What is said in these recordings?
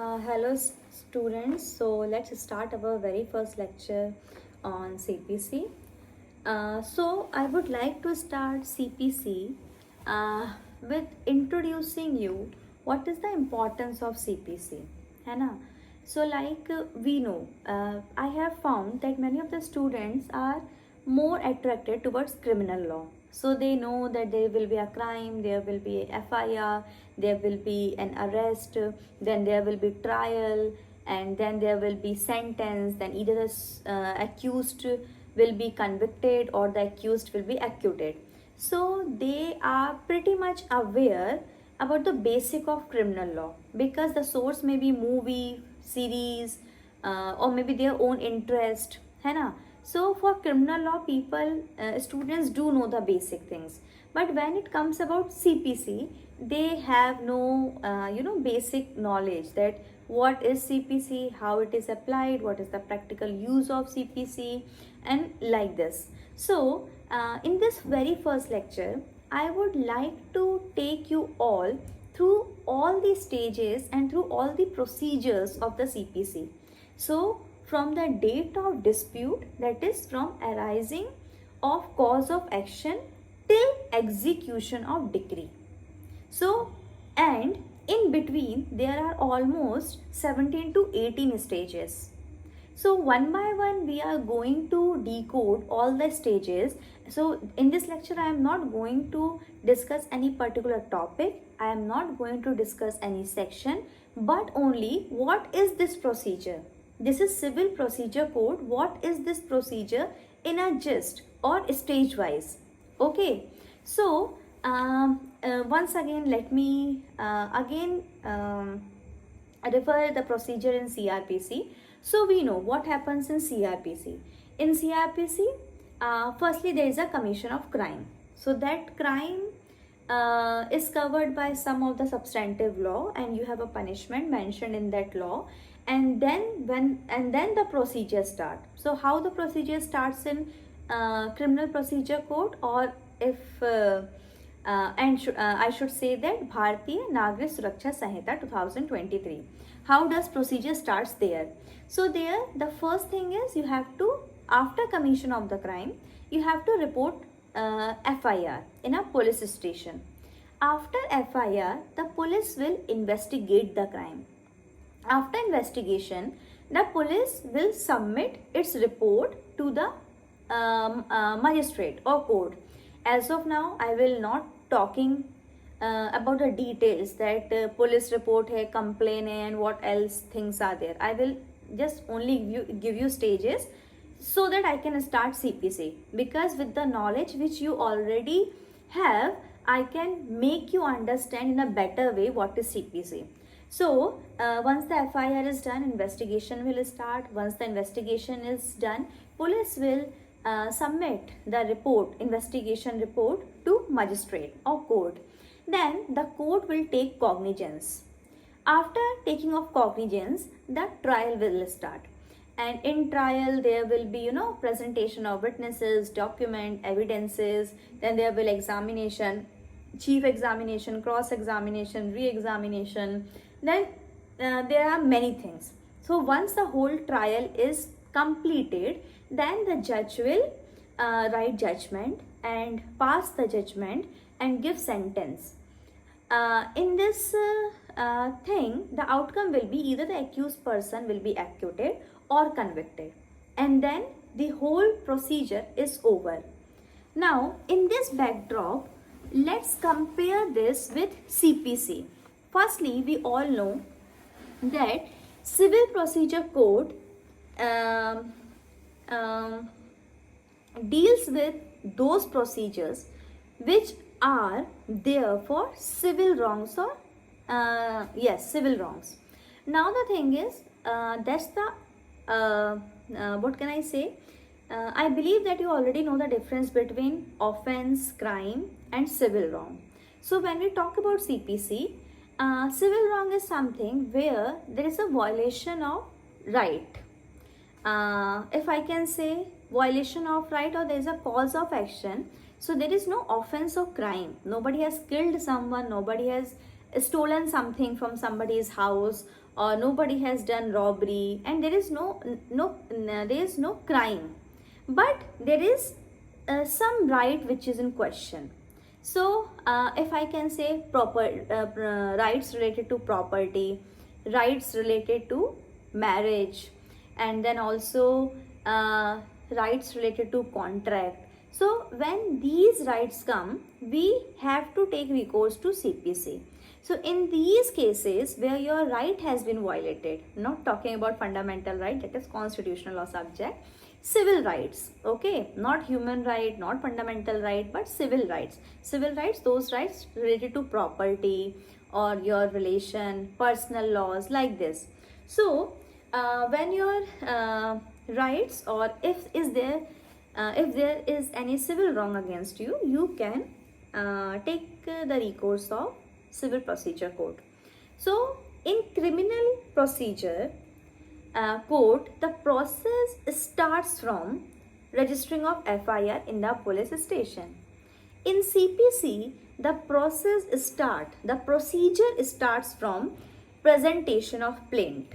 Hello students, so let's start our very first lecture on CPC. So I would like to start CPC with introducing you what is the importance of CPC, है ना? So we know, I have found that many of the students are more attracted towards criminal law. So they know that there will be a crime, there will be a FIR, there will be an arrest, then there will be trial, and then there will be sentence. Then either the accused will be convicted or the accused will be acquitted. So they are pretty much aware about the basic of criminal law because the source may be movie, series, or maybe their own interest, है ना? So for criminal law people, students do know the basic things. But when it comes about CPC, they have no, basic knowledge that what is CPC, how it is applied, what is the practical use of CPC, and like this. So in this very first lecture, I would like to take you all through all the stages and through all the procedures of the CPC. So from the date of dispute, that is from arising of cause of action till execution of decree. So, and in between there are almost 17 to 18 stages. So one by one we are going to decode all the stages. So in this lecture I am not going to discuss any particular topic. I am not going to discuss any section, but only what is this procedure. This is Civil Procedure Code. What is this procedure in a gist or stage wise? Okay. So once again let me refer the procedure in CRPC. So we know what happens in CRPC. In CRPC, firstly there is a commission of crime. So that crime is covered by some of the substantive law, and you have a punishment mentioned in that law. And then the procedure start. So how the procedure starts in Criminal Procedure Code, or if I should say that Bharatiya Nagrik Suraksha Sanhita 2023. How does procedure starts there? So there the first thing is you have to, after commission of the crime, you have to report FIR in a police station. After FIR, the police will investigate the crime. After investigation, the police will submit its report to the magistrate or court. As of now, I will not talking about the details that police report hai, complaint hai, and what else things are there. I will just only give you stages so that I can start CPC, because with the knowledge which you already have, I can make you understand in a better way what is CPC. So once the FIR is done, investigation will start. Once the investigation is done, police will submit the report, investigation report, to magistrate or court. Then the court will take cognizance. After taking of cognizance, the trial will start. And in trial there will be presentation of witnesses, document, evidences. Then there will examination, chief examination, cross examination, re-examination. Then there are many things. So once the whole trial is completed, then the judge will write judgment and pass the judgment and give sentence. In this thing, the outcome will be either the accused person will be acquitted or convicted, and then the whole procedure is over. Now in this backdrop, let's compare this with CPC. Firstly, we all know that Civil Procedure Code deals with those procedures which are there for civil wrongs or civil wrongs. Now the thing is, that's the what can I say? I believe that you already know the difference between offense, crime, and civil wrong. So when we talk about CPC, civil wrong is something where there is a violation of right. If I can say violation of right, or there is a cause of action, so there is no offense or crime. Nobody has killed someone, nobody has stolen something from somebody's house, or nobody has done robbery, and there is no crime, but there is some right which is in question. So if I can say rights related to property, rights related to marriage, and then also rights related to contract. So when these rights come, we have to take recourse to CPC. So in these cases where your right has been violated, not talking about fundamental right, that is constitutional law subject, civil rights, okay, not human right, not fundamental right, but civil rights. Civil rights, those rights related to property or your relation, personal laws, like this. So when your rights, or if there is any civil wrong against you, you can take the recourse of civil procedure code. So in criminal procedure code, the process starts from registering of FIR in the police station. In CPC, the procedure starts from presentation of plaint.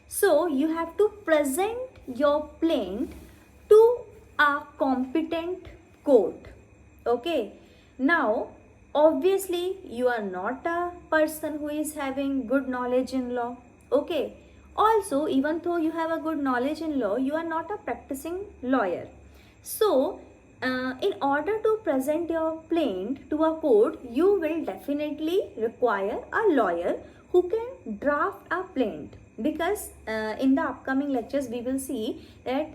So you have to present your plaint to a competent court. Okay. Now, obviously, you are not a person who is having good knowledge in law. Okay. Also, even though you have a good knowledge in law, you are not a practicing lawyer. So, in order to present your plaint to a court, you will definitely require a lawyer who can draft a plaint, because in the upcoming lectures we will see that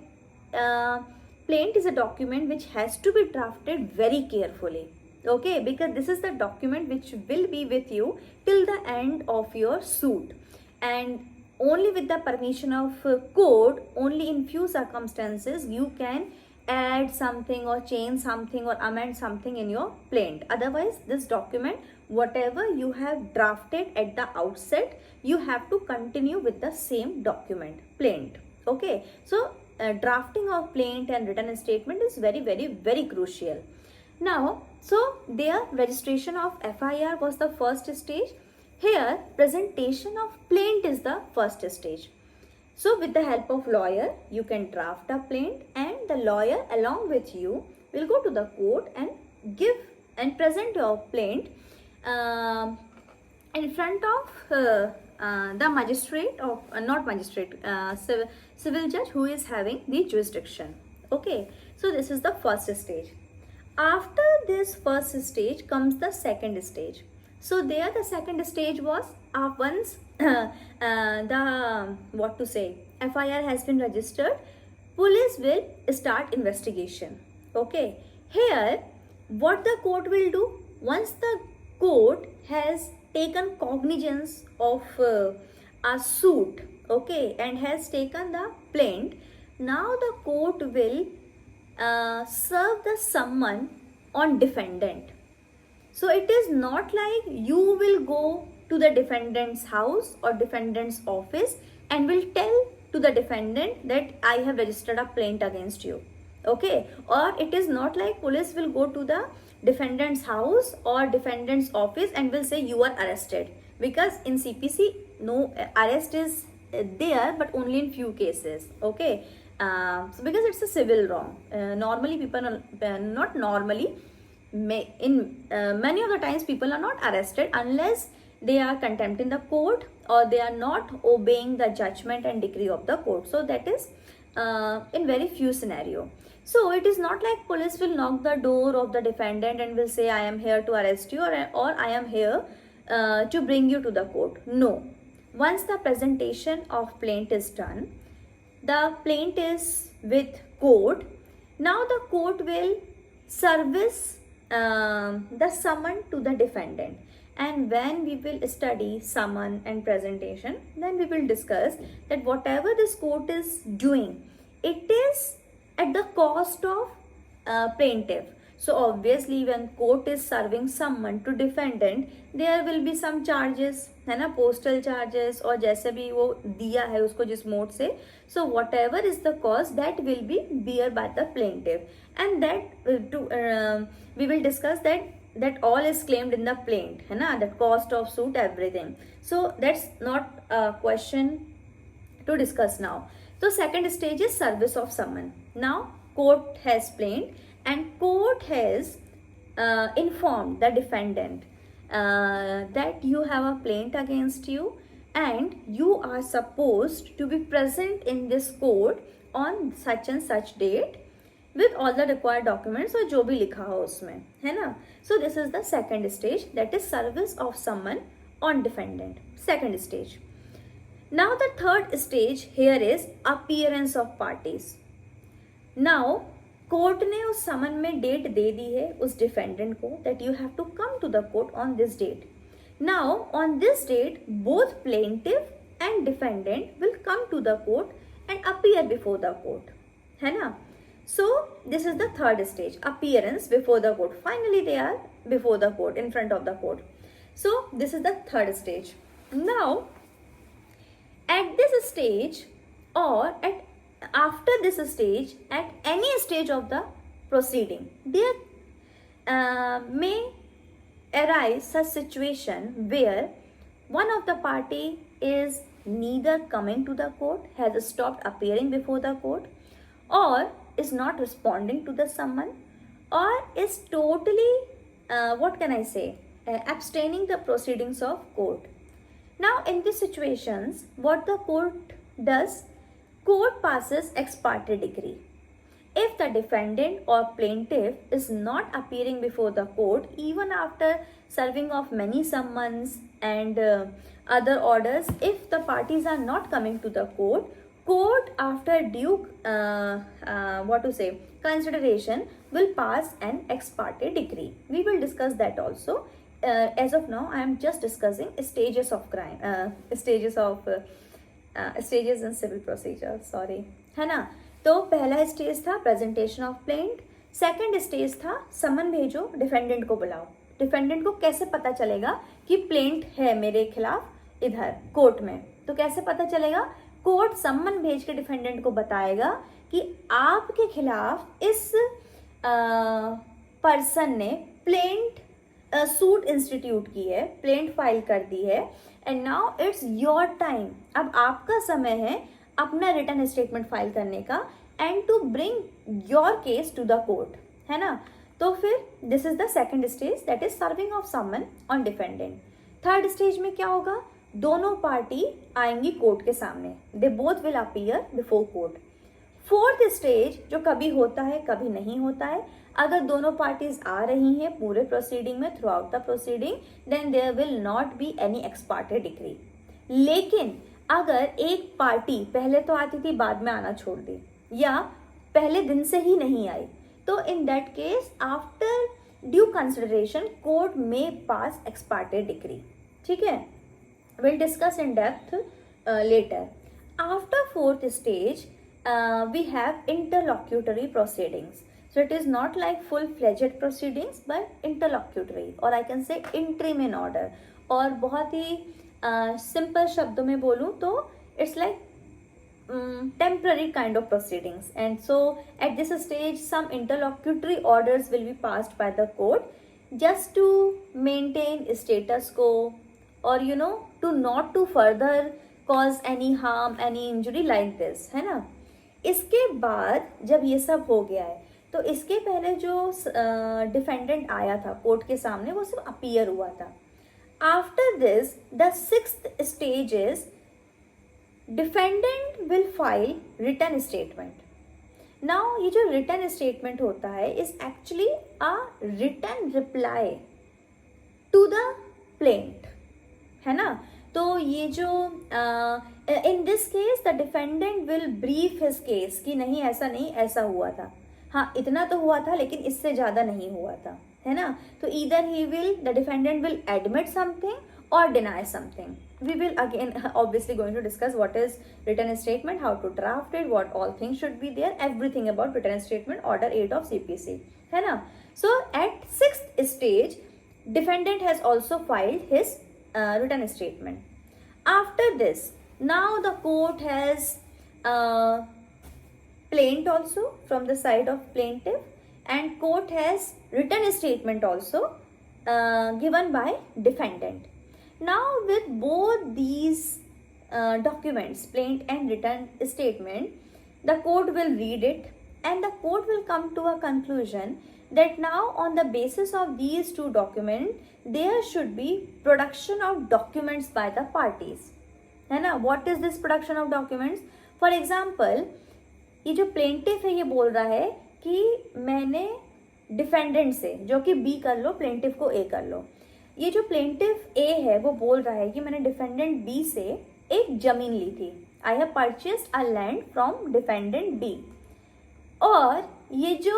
plaint is a document which has to be drafted very carefully, okay, because this is the document which will be with you till the end of your suit, and only with the permission of court, only in few circumstances you can add something or change something or amend something in your plaint. Otherwise, this document, whatever you have drafted at the outset, you have to continue with the same document, plaint. Okay, so drafting of plaint and written statement is very, very, very crucial. Now, so their registration of FIR was the first stage. Here, presentation of plaint is the first stage. So with the help of lawyer, you can draft a plaint, and the lawyer along with you will go to the court and give and present your plaint in front of the magistrate, of not magistrate, civil judge who is having the jurisdiction. Okay, so this is the first stage. After this first stage comes the second stage. So there the second stage was once the FIR has been registered, police will start investigation. Okay, here what the court will do, once the court has taken cognizance of a suit, okay, and has taken the plaint, now the court will serve the summon on defendant. So it is not like you will go to the defendant's house or defendant's office and will tell to the defendant that I have registered a plaint against you. Okay, or it is not like police will go to the defendant's house or defendant's office and will say you are arrested, because in CPC no arrest is there, but only in few cases. Okay, so because it's a civil wrong, normally people not normally, in many of the times people are not arrested unless they are contempt in the court or they are not obeying the judgment and decree of the court. So that is in very few scenario. So it is not like police will knock the door of the defendant and will say I am here to arrest you, or I am here to bring you to the court. No. Once the presentation of plaint is done, the plaint is with court. Now the court will service the summon to the defendant, and when we will study summon and presentation, then we will discuss that whatever this court is doing, it is at the cost of plaintiff. So obviously when court is serving summon to defendant, there will be some charges, है ना, postal charges, और जैसे भी वो दिया है उसको जिस मोड से, so whatever is the cost, that will be bear by the plaintiff, and that we will discuss that that all is claimed in the plaint, है ना, that cost of suit, everything. So that's not a question to discuss now. So second stage is service of summon. Now court has plained and court has informed the defendant that you have a plaint against you and you are supposed to be present in this court on such and such date with all the required documents और जो भी लिखा हो उसमें, है ना. So this is the second stage, that is service of summon on defendant. Second stage. Now the third stage here is appearance of parties. Now court ने उस समन में डेट दे दी है उस डिफेंडेंट को that you have to come to the court on this date. Now on this date both plaintiff and defendant will come to the court and appear before the court, है ना. So this is the third stage, appearance before the court. Finally they are before the court, in front of the court. So this is the third stage. Now at this stage or after this stage, at any stage of the proceeding, there may arise such situation where one of the party is neither coming to the court, has stopped appearing before the court, or is not responding to the summon, or is totally abstaining the proceedings of court. Now in these situations, what the court does, court passes ex parte decree. If the defendant or plaintiff is not appearing before the court even after serving of many summons and other orders, if the parties are not coming to the court, court after due consideration will pass an ex parte decree. We will discuss that also. As of now I am just discussing stages of crime, stages in civil procedure, sorry, है ना. तो पहला stage था presentation of plaint, second stage था समन भेजो, defendant को बुलाओ. Defendant को कैसे पता चलेगा कि प्लेंट है मेरे खिलाफ इधर कोर्ट में, तो कैसे पता चलेगा, कोर्ट समन भेज के डिफेंडेंट को बताएगा कि आपके खिलाफ इस पर्सन ने प्लेंट सूट इंस्टीट्यूट की है, प्लेंट फाइल कर दी है, and now it's your time, अब आपका समय है अपना रिटर्न स्टेटमेंट फाइल करने का and to bring your case to the court, है ना. तो फिर this is the second stage, that is serving of summon on defendant. Third stage में क्या होगा, दोनों पार्टी आएंगी कोर्ट के सामने, they both will appear before court. Fourth stage जो कभी होता है कभी नहीं होता है, अगर दोनों पार्टीज आ रही हैं पूरे प्रोसीडिंग में, throughout the proceeding, then there will not be any ex parte decree. लेकिन अगर एक पार्टी पहले तो आती थी बाद में आना छोड़ दी, या पहले दिन से ही नहीं आई, तो in that case after due consideration court में पास एक्स पार्टे डिक्री. ठीक है, will discuss in depth later. After fourth stage we have interlocutory proceedings. So it is not like full-fledged proceedings but interlocutory, or I can say interim in order. और बहुत ही simple शब्दों में बोलूँ तो it's like temporary kind of proceedings. And so at this stage some interlocutory orders will be passed by the court just to maintain status quo, or to not to further cause any harm, any injury like this, है ना. इसके बाद जब ये सब हो गया है तो इसके पहले जो डिफेंडेंट आया था कोर्ट के सामने वो सिर्फ अपीयर हुआ था. After this the sixth stage is defendant will file return statement. Now ये जो रिटर्न स्टेटमेंट होता है is actually a return reply to the plaint, है ना. तो ये जो in this case the defendant will brief his case कि नहीं ऐसा नहीं, ऐसा हुआ था, हाँ इतना तो हुआ था लेकिन इससे ज़्यादा नहीं हुआ था, है ना. तो either he will, the defendant will admit something or deny something. We will again obviously going to discuss what is written statement, how to draft it, what all things should be there, everything about written statement, order 8 of CPC, है ना. So at sixth stage defendant has also filed his written statement. After this, now the court has plaint also from the side of plaintiff, and court has written statement also given by defendant. Now with both these documents, plaint and written statement, the court will read it and the court will come to a conclusion that now on the basis of these two documents there should be production of documents by the parties, है ना. What is this production of documents? For example, ये जो plaintiff है ये बोल रहा है कि मैंने डिफेंडेंट से, जो कि बी कर लो, प्लेंटिफ को ए कर लो. ये जो प्लेंटिफ ए है वो बोल रहा है कि मैंने डिफेंडेंट बी से एक जमीन ली थी. I have purchased a land from defendant B. और ये जो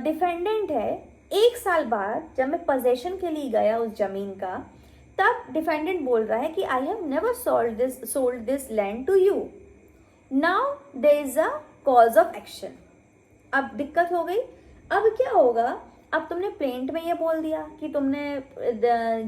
डिफेंडेंट है, 1 साल बाद जब मैं पोजेशन के लिए गया उस जमीन का, तब डिफेंडेंट बोल रहा है कि I have never sold this land to you. Now there is a cause of action. अब दिक्कत हो गई. अब क्या होगा, अब तुमने प्लेंट में ये बोल दिया कि तुमने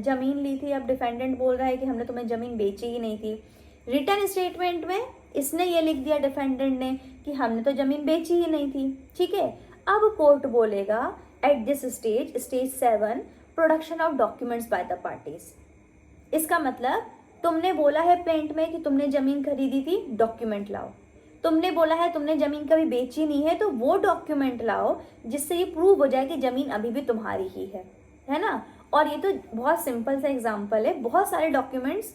जमीन ली थी, अब डिफेंडेंट बोल रहा है कि हमने तुम्हें जमीन बेची ही नहीं थी. रिटर्न स्टेटमेंट में इसने ये लिख दिया डिफेंडेंट ने कि हमने तो जमीन बेची ही नहीं थी. ठीक है. अब कोर्ट बोलेगा at this stage, stage 7, production of documents by the parties. इसका मतलब तुमने बोला है प्लेंट में कि तुमने जमीन खरीदी थी, डॉक्यूमेंट लाओ. तुमने बोला है तुमने जमीन कभी बेची नहीं है, तो वो डॉक्यूमेंट लाओ जिससे ये प्रूव हो जाए कि जमीन अभी भी तुम्हारी ही है ना. और ये तो बहुत सिंपल सा एग्जांपल है. बहुत सारे डॉक्यूमेंट्स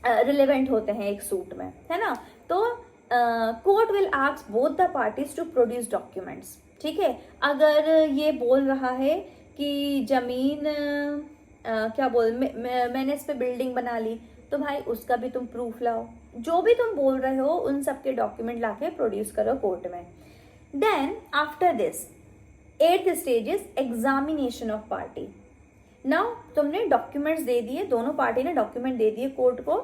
रिलेवेंट होते हैं एक सूट में, है ना. तो court will ask both the parties to produce documents. ठीक है. अगर ये बोल रहा है कि जमीन मैंने इस पे बिल्डिंग बना ली, तो भाई उसका भी तुम प्रूफ लाओ. जो भी तुम बोल रहे हो उन सब के डॉक्यूमेंट लाके प्रोड्यूस करो कोर्ट में. Then after this 8th stage is examination of party. Now तुमने डॉक्यूमेंट्स दे दिए, दोनों पार्टी ने डॉक्यूमेंट दे दिए कोर्ट को.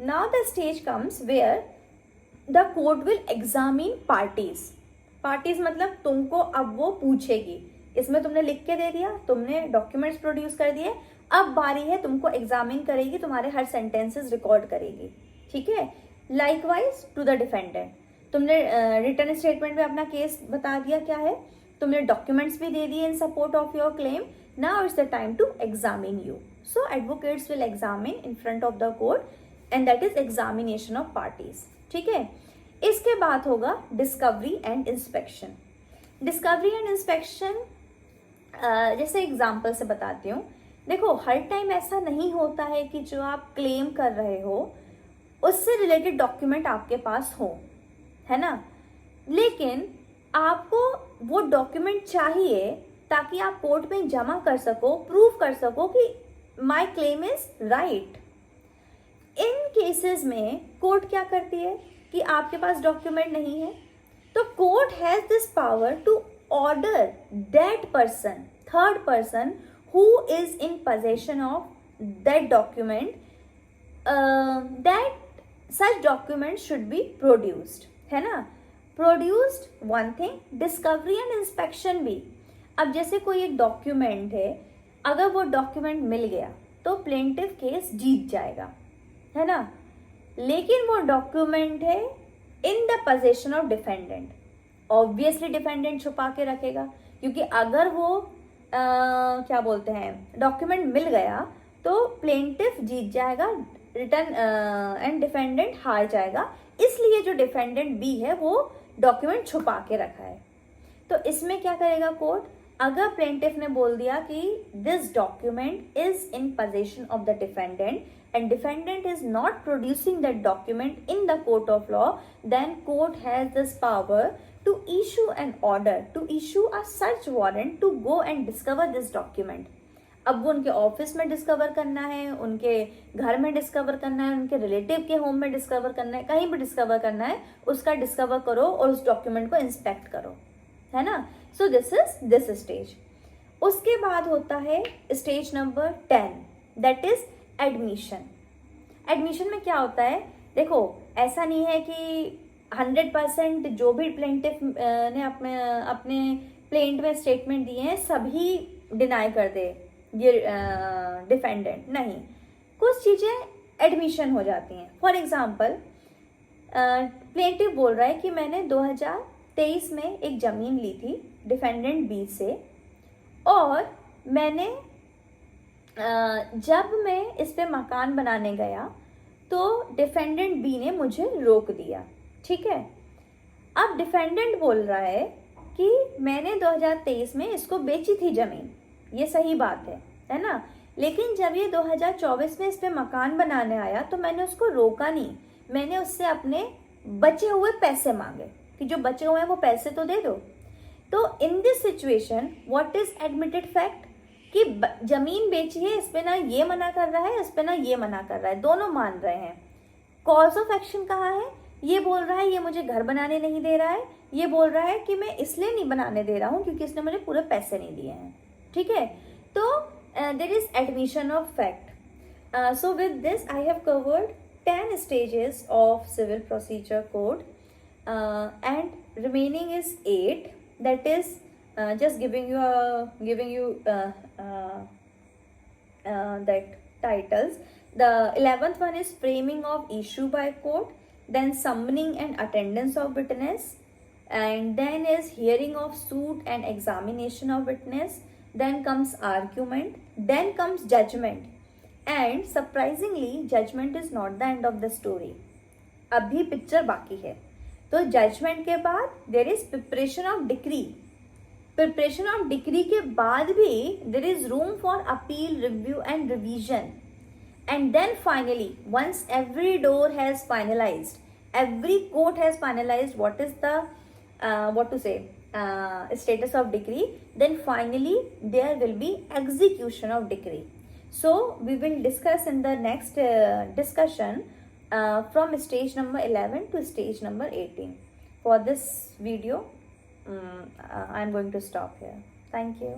Now the stage comes where the court will examine parties. Parties मतलब तुमको अब वो पूछेगी. इसमें तुमने लिख के दे दिया, तुमने डॉक्यूमेंट्स प्रोड्यूस कर दिए, अब बारी है तुमको एग्जामिन करेगी, तुम्हारे हर सेंटेंसेस रिकॉर्ड करेगी. ठीक है. लाइकवाइज टू द डिफेंडेंट, तुमने रिटर्न स्टेटमेंट में अपना केस बता दिया क्या है, तुमने डॉक्यूमेंट्स भी दे दिए in support of your claim. Now it's the time to examine you. So advocates will examine in front of the court and that is examination of parties. ठीक है. इसके बाद होगा discovery and inspection. Discovery and inspection जैसे example से बताती हूँ. देखो, हर टाइम ऐसा नहीं होता है कि जो आप क्लेम कर रहे हो उससे रिलेटेड डॉक्यूमेंट आपके पास हो, है ना. लेकिन आपको वो डॉक्यूमेंट चाहिए ताकि आप कोर्ट में जमा कर सको, प्रूव कर सको कि my claim is right. In cases में कोर्ट क्या करती है कि आपके पास डॉक्यूमेंट नहीं है, तो court has this power to order that person, third person who is in possession of that document, that such document should be produced, है ना. produced one thing, discovery and inspection भी. अब जैसे कोई एक डॉक्यूमेंट है, अगर वो डॉक्यूमेंट मिल गया तो प्लेंटिफ केस जीत जाएगा, है ना. लेकिन वो डॉक्यूमेंट है in the possession of defendant. Obviously defendant छुपा के रखेगा, क्योंकि अगर वो क्या बोलते हैं डॉक्यूमेंट मिल गया तो प्लेंटिफ जीत जाएगा, रिटर्न एंड डिफेंडेंट हार जाएगा. इसलिए जो डिफेंडेंट बी है वो डॉक्यूमेंट छुपा के रखा है. तो इसमें क्या करेगा कोर्ट, अगर प्लेंटिफ ने बोल दिया कि this document is in possession of the defendant and defendant is not producing that document in the court of law, then court has this power to issue an order, to issue a search warrant to go and discover this document. अब वो उनके office में discover करना है, उनके घर में discover करना है, उनके रिलेटिव के होम में डिस्कवर करना है, कहीं भी डिस्कवर करना है, उसका डिस्कवर करो और उस डॉक्यूमेंट को इंस्पेक्ट करो, है ना. So this is this stage. उसके बाद होता है stage number 10, that is admission. Admission में क्या होता है, देखो ऐसा नहीं है कि 100% जो भी प्लेंटिफ ने अपने प्लेंट में स्टेटमेंट दिए हैं सभी डिनाई कर दे ये डिफेंडेंट. नहीं, कुछ चीज़ें एडमिशन हो जाती हैं. फॉर एग्जांपल, प्लेंटिफ बोल रहा है कि मैंने 2023 में एक ज़मीन ली थी डिफेंडेंट बी से, और मैंने जब मैं इस पे मकान बनाने गया तो डिफेंडेंट बी ने मुझे रोक दिया, ठीक है। अब डिफेंडेंट बोल रहा है कि मैंने 2023 में इसको बेची थी ज़मीन, ये सही बात है ना। लेकिन जब ये 2024 में इस पे मकान बनाने आया तो मैंने उसको रोका नहीं, मैंने उससे अपने बचे हुए पैसे मांगे कि जो बचे हुए हैं वो पैसे तो दे दो। तो in this situation what is admitted fact कि जमीन बेची है, इस पे ना ये मना कर रहा है, इस पे ना ये मना कर रहा है, दोनों मान रहे हैं। कॉज ऑफ एक्शन कहाँ है, ये बोल रहा है ये मुझे घर बनाने नहीं दे रहा है, ये बोल रहा है कि मैं इसलिए नहीं बनाने दे रहा हूँ क्योंकि इसने मुझे पूरे पैसे नहीं दिए हैं, ठीक है। तो there is admission of fact. So with this I have covered 10 stages of civil procedure code, and remaining is 8, that is just giving you that titles. The 11th one is framing of issue by court, then summoning and attendance of witness, and then is hearing of suit and examination of witness, then comes argument, then comes judgment, and surprisingly judgment is not the end of the story, अभी picture बाकी है। तो judgement के बाद there is preparation of decree, preparation of decree के बाद भी there is room for appeal, review and revision, and then finally once every door has finalized, every court has finalized what is the status of decree, then finally there will be execution of decree. So we will discuss in the next discussion from stage number 11 to stage number 18. For this video I am going to stop here. Thank you.